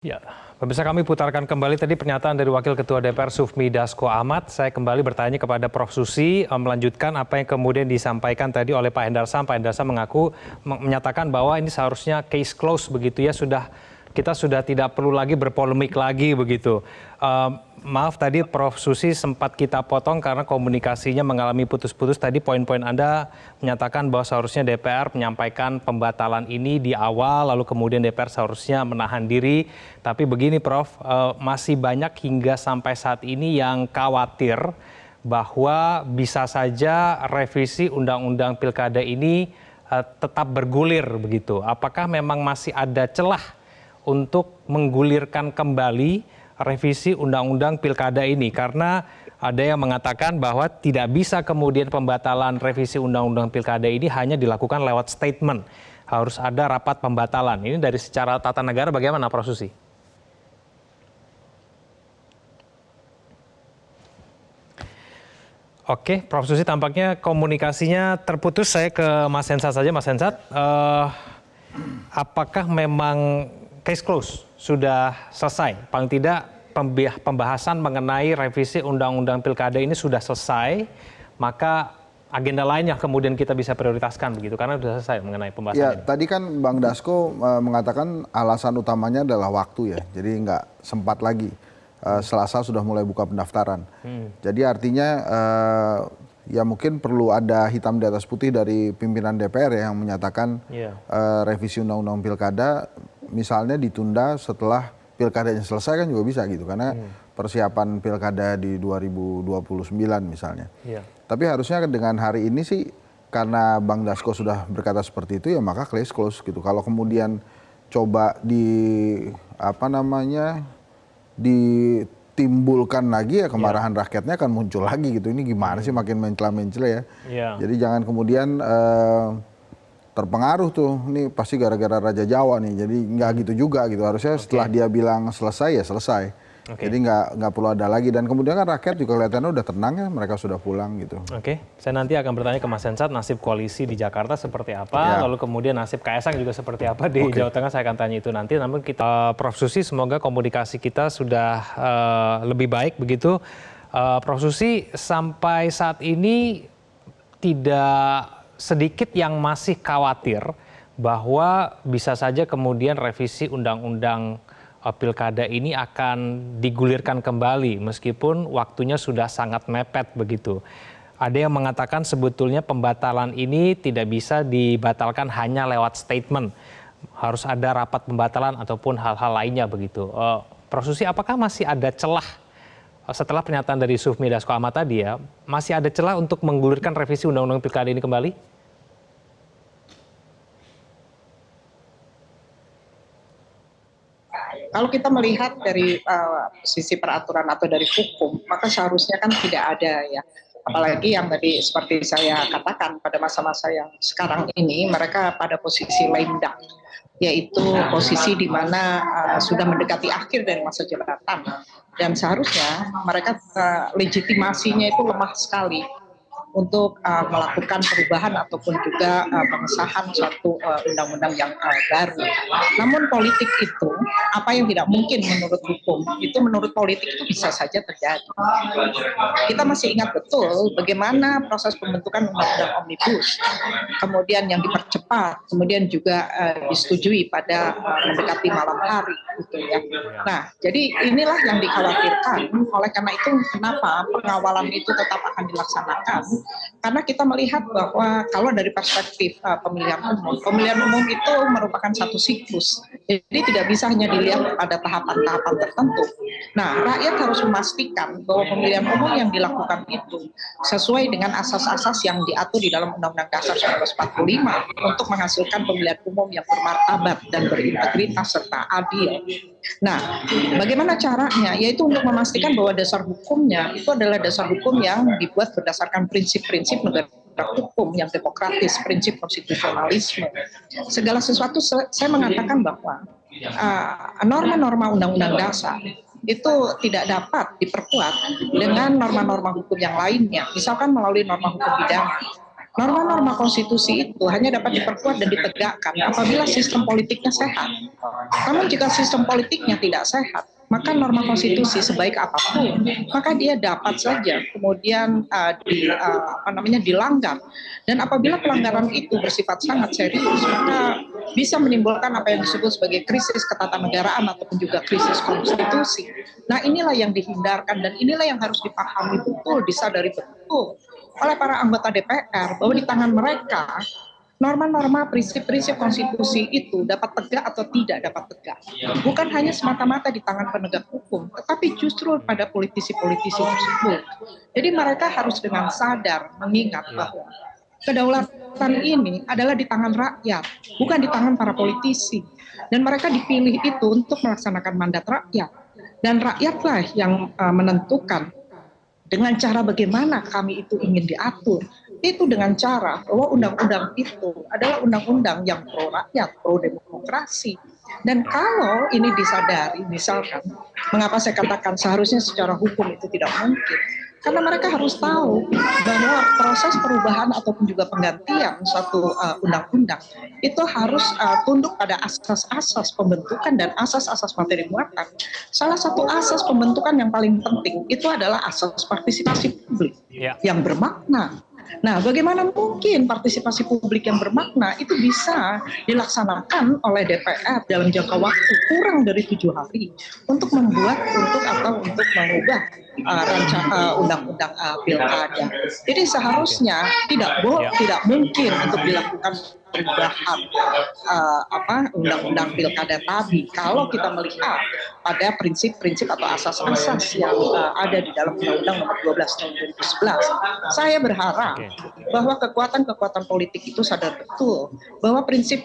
Ya, pemirsa, kami putarkan kembali tadi pernyataan dari Wakil Ketua DPR Sufmi Dasko Ahmad. Saya kembali bertanya kepada Prof. Susi, melanjutkan apa yang kemudian disampaikan tadi oleh Pak Hendar Sam. Pak Hendar Sam menyatakan bahwa ini seharusnya case close begitu ya, kita sudah tidak perlu lagi berpolemik lagi begitu. Maaf tadi Prof. Susi sempat kita potong karena komunikasinya mengalami putus-putus. Tadi poin-poin Anda menyatakan bahwa seharusnya DPR menyampaikan pembatalan ini di awal, lalu kemudian DPR seharusnya menahan diri. Tapi begini Prof, masih banyak hingga sampai saat ini yang khawatir bahwa bisa saja revisi Undang-Undang Pilkada ini tetap bergulir begitu. Apakah memang masih ada celah untuk menggulirkan kembali revisi Undang-Undang Pilkada ini? Karena ada yang mengatakan bahwa tidak bisa kemudian pembatalan revisi Undang-Undang Pilkada ini hanya dilakukan lewat statement. Harus ada rapat pembatalan. Ini dari secara tata negara bagaimana Prof. Susi? Oke, Prof. Susi tampaknya komunikasinya terputus. Saya ke Mas Hensat saja. Mas Hensat, apakah memang case close sudah selesai? Paling tidak pembahasan mengenai revisi Undang-Undang Pilkada ini sudah selesai, maka agenda lain yang kemudian kita bisa prioritaskan begitu, karena sudah selesai mengenai pembahasan ya, ini. tadi kan Bang Dasko mengatakan alasan utamanya adalah waktu ya, jadi nggak sempat lagi. Selasa sudah mulai buka pendaftaran. Jadi artinya ya mungkin perlu ada hitam di atas putih dari pimpinan DPR ya, yang menyatakan revisi Undang-Undang Pilkada misalnya ditunda setelah pilkadanya selesai kan juga bisa gitu, karena persiapan pilkada di 2029 misalnya. Tapi harusnya dengan hari ini sih, karena Bang Dasko sudah berkata seperti itu ya maka case close gitu. Kalau kemudian coba ditimbulkan lagi ya kemarahan rakyatnya akan muncul lagi gitu. Ini gimana sih, makin mencela-mencela ya. Jadi jangan kemudian terpengaruh tuh, ini pasti gara-gara Raja Jawa nih, jadi nggak gitu juga gitu. Harusnya setelah dia bilang selesai ya selesai. Jadi nggak perlu ada lagi, dan kemudian kan rakyat juga kelihatannya udah tenang ya, mereka sudah pulang gitu. Saya nanti akan bertanya ke Mas Hensat nasib koalisi di Jakarta seperti apa, lalu kemudian nasib Kaesang juga seperti apa di Jawa Tengah, saya akan tanya itu nanti. Namun kita, Prof. Susi, semoga komunikasi kita sudah lebih baik begitu. Prof. Susi, sampai saat ini tidak sedikit yang masih khawatir bahwa bisa saja kemudian revisi Undang-Undang Pilkada ini akan digulirkan kembali meskipun waktunya sudah sangat mepet begitu. Ada yang mengatakan sebetulnya pembatalan ini tidak bisa dibatalkan hanya lewat statement. Harus ada rapat pembatalan ataupun hal-hal lainnya begitu. Prof. Susi, apakah masih ada celah setelah pernyataan dari Sufmi Dasko Ahmad tadi ya, masih ada celah untuk menggulirkan revisi Undang-Undang Pilkada ini kembali? Kalau kita melihat dari sisi peraturan atau dari hukum, maka seharusnya kan tidak ada ya. Apalagi yang tadi seperti saya katakan, pada masa-masa yang sekarang ini mereka pada posisi lame duck, yaitu posisi di mana sudah mendekati akhir dari masa jabatan, dan seharusnya mereka legitimasinya itu lemah sekali untuk melakukan perubahan ataupun juga pengesahan suatu undang-undang yang baru. Namun politik itu, apa yang tidak mungkin menurut hukum, itu menurut politik itu bisa saja terjadi. Kita masih ingat betul bagaimana proses pembentukan undang-undang omnibus, kemudian yang dipercepat, kemudian juga disetujui pada mendekati malam hari, gitu ya. Nah, jadi inilah yang dikhawatirkan. Oleh karena itu, kenapa pengawalan itu tetap akan dilaksanakan? Karena kita melihat bahwa kalau dari perspektif pemilihan umum itu merupakan satu siklus. Jadi tidak bisa hanya dilihat pada tahapan-tahapan tertentu. Nah, rakyat harus memastikan bahwa pemilihan umum yang dilakukan itu sesuai dengan asas-asas yang diatur di dalam Undang-Undang Dasar 1945 untuk menghasilkan pemilihan umum yang bermartabat dan berintegritas serta adil. Nah, bagaimana caranya? Yaitu untuk memastikan bahwa dasar hukumnya itu adalah dasar hukum yang dibuat berdasarkan prinsip-prinsip negara hukum yang demokratis, prinsip konstitusionalisme. Segala sesuatu saya mengatakan bahwa norma-norma undang-undang dasar itu tidak dapat diperkuat dengan norma-norma hukum yang lainnya, misalkan melalui norma hukum pidana. Norma-norma konstitusi itu hanya dapat diperkuat dan ditegakkan apabila sistem politiknya sehat. Namun jika sistem politiknya tidak sehat, maka norma konstitusi sebaik apapun, maka dia dapat saja kemudian dilanggar. Dan apabila pelanggaran itu bersifat sangat serius, maka bisa menimbulkan apa yang disebut sebagai krisis ketatanegaraan ataupun juga krisis konstitusi. Nah, inilah yang dihindarkan dan inilah yang harus dipahami betul, disadari betul oleh para anggota DPR bahwa di tangan mereka norma-norma, prinsip-prinsip konstitusi itu dapat tegak atau tidak dapat tegak. Bukan hanya semata-mata di tangan penegak hukum, tetapi justru pada politisi-politisi tersebut. Jadi mereka harus dengan sadar mengingat bahwa kedaulatan ini adalah di tangan rakyat, bukan di tangan para politisi. Dan mereka dipilih itu untuk melaksanakan mandat rakyat. Dan rakyatlah yang menentukan dengan cara bagaimana kami itu ingin diatur. Itu dengan cara bahwa undang-undang itu adalah undang-undang yang pro rakyat, pro demokrasi. Dan kalau ini disadari, misalkan, mengapa saya katakan seharusnya secara hukum itu tidak mungkin? Karena mereka harus tahu bahwa proses perubahan ataupun juga penggantian suatu undang-undang itu harus tunduk pada asas-asas pembentukan dan asas-asas materi muatan. Salah satu asas pembentukan yang paling penting itu adalah asas partisipasi publik yang bermakna. Nah, bagaimana mungkin partisipasi publik yang bermakna itu bisa dilaksanakan oleh DPR dalam jangka waktu kurang dari 7 hari untuk mengubah undang-undang pilkada. Jadi seharusnya tidak mungkin untuk dilakukan perubahan undang-undang pilkada tadi kalau kita melihat pada prinsip-prinsip atau asas-asas yang ada di dalam Undang-Undang Nomor 12 Tahun 2011. Saya berharap bahwa kekuatan-kekuatan politik itu sadar betul bahwa prinsip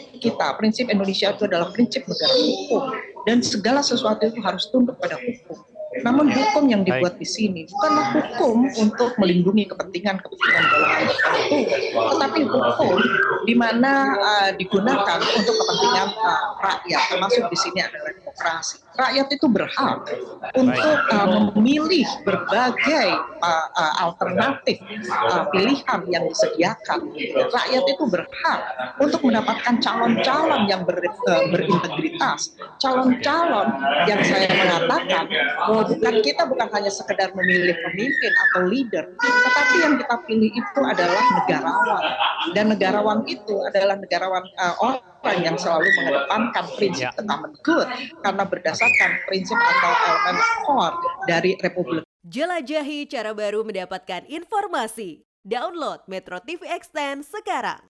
Indonesia itu adalah prinsip negara hukum dan segala sesuatu itu harus tunduk pada hukum. Namun hukum yang dibuat di sini bukanlah hukum untuk melindungi kepentingan-kepentingan golongan tertentu, tetapi hukum di mana digunakan untuk kepentingan rakyat, termasuk di sini adalah demokrasi. Rakyat itu berhak untuk memilih berbagai alternatif pilihan yang disediakan. Rakyat itu berhak untuk mendapatkan calon-calon yang berintegritas, calon-calon yang saya mengatakan bahwa bukan hanya sekedar memilih pemimpin atau leader, tetapi yang kita pilih itu adalah negarawan. Dan negarawan itu adalah negarawan orang yang selalu mengedepankan prinsip the common good karena berdasarkan prinsip atau elemen core dari Republik. Jelajahi cara baru mendapatkan informasi. Download Metro TV Extend sekarang.